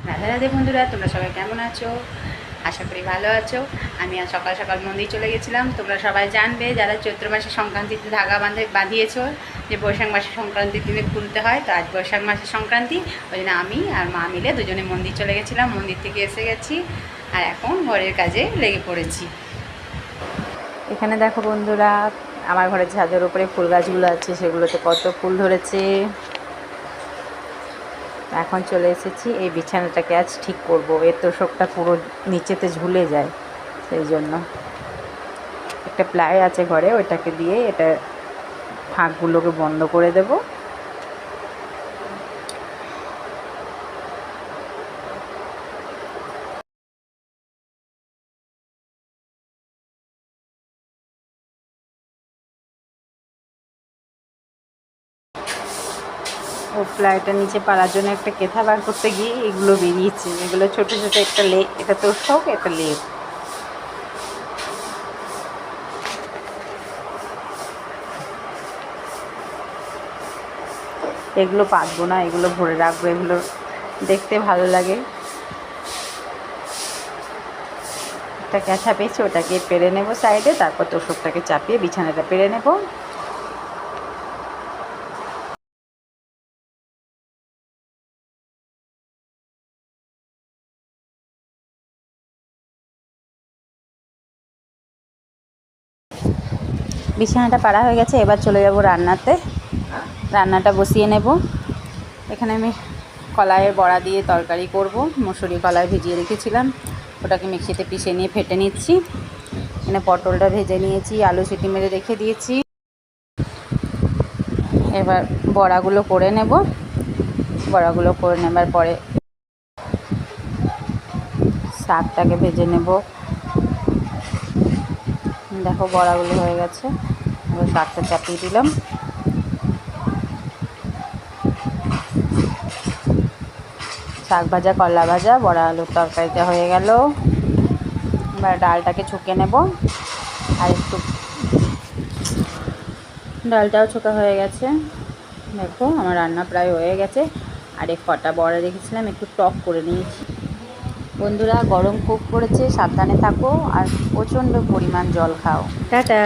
রাধে রাধে বন্ধুরা, তোমরা সবাই কেমন আছো? আশা করি ভালো আছো। আমি আজ সকাল সকাল মন্দির চলে গেছিলাম। তোমরা সবাই জানবে যারা চৈত্র মাসে সংক্রান্তিতে ধাগা বাঁধিয়েছো যে বৈশাখ মাসে সংক্রান্তির দিনে খুলতে হয়। তো আজ বৈশাখ মাসের সংক্রান্তি, ওই জন্য আমি আর মা মিলে দুজনে মন্দির চলে গেছিলাম। মন্দির থেকে এসে গেছি আর এখন ঘরের কাজে লেগে পড়েছি। এখানে দেখো বন্ধুরা, আমার ঘরের ছাদের উপরে ফুল গাছগুলো আছে, সেগুলোতে কত ফুল ধরেছে। এখন চলে এসেছি, এই বিছানাটাকে আজ ঠিক করব। এর তোষকটা পুরো নিচেতে ঝুলে যায়, সেই জন্য একটা প্লাই আছে ঘরে, ওইটাকে দিয়ে এটা ফাঁকগুলোকে বন্ধ করে দেব। ও প্লাইটা নিচে পাড়ার জন্য একটা কেথা বার করতে গিয়ে এগুলো বেরিয়েছে। এগুলো ছোট ছোট একটা এটা তোষক, একটা লেপ। এগুলো পাতবো না, এগুলো ভরে রাখবো, এগুলো দেখতে ভালো লাগে। একটা ক্যাথা পেয়েছি, ওটাকে পেরে নেব সাইডে, তারপর তোষকটাকে চাপিয়ে বিছানাটা পেরে নেব। বিছানাটা পাড়া হয়ে গেছে, এবার চলে যাব রান্নাতে। রান্নাটা বসিয়ে নেব। এখানে আমি কলাইয়ের বড়া দিয়ে তরকারি করব। মুসুরি কলাই ভিজিয়ে রেখেছিলাম, ওটাকে মিক্সিতে পিষে নিয়ে ফেটে নিচ্ছি। এখানে পটলটা ভেজে নিয়েছি, আলু সিটি মেরে রেখে দিয়েছি। এবার বড়াগুলো করে নেব। বড়াগুলো করে নেবার পরে শাকটাকে ভেজে নেব। দেখো বড়াগুলো হয়ে গেছে, এবার শাকটা চাপিয়ে দিলাম। শাক ভাজা, করলা ভাজা, বড়া আলুর তরকারিটা হয়ে গেল। এবার ডালটাকে ছুঁকে নেব। আর একটু ডালটাও ছোকা হয়ে গেছে। দেখো আমার রান্না প্রায় হয়ে গেছে। আর এক কটা বড়া রেখেছিলাম, একটু টক করে নিয়েছি। বন্ধুরা, গরম খুব পড়েছে, সাবধানে থাকো আর প্রচণ্ড পরিমাণ জল খাও। টাটা।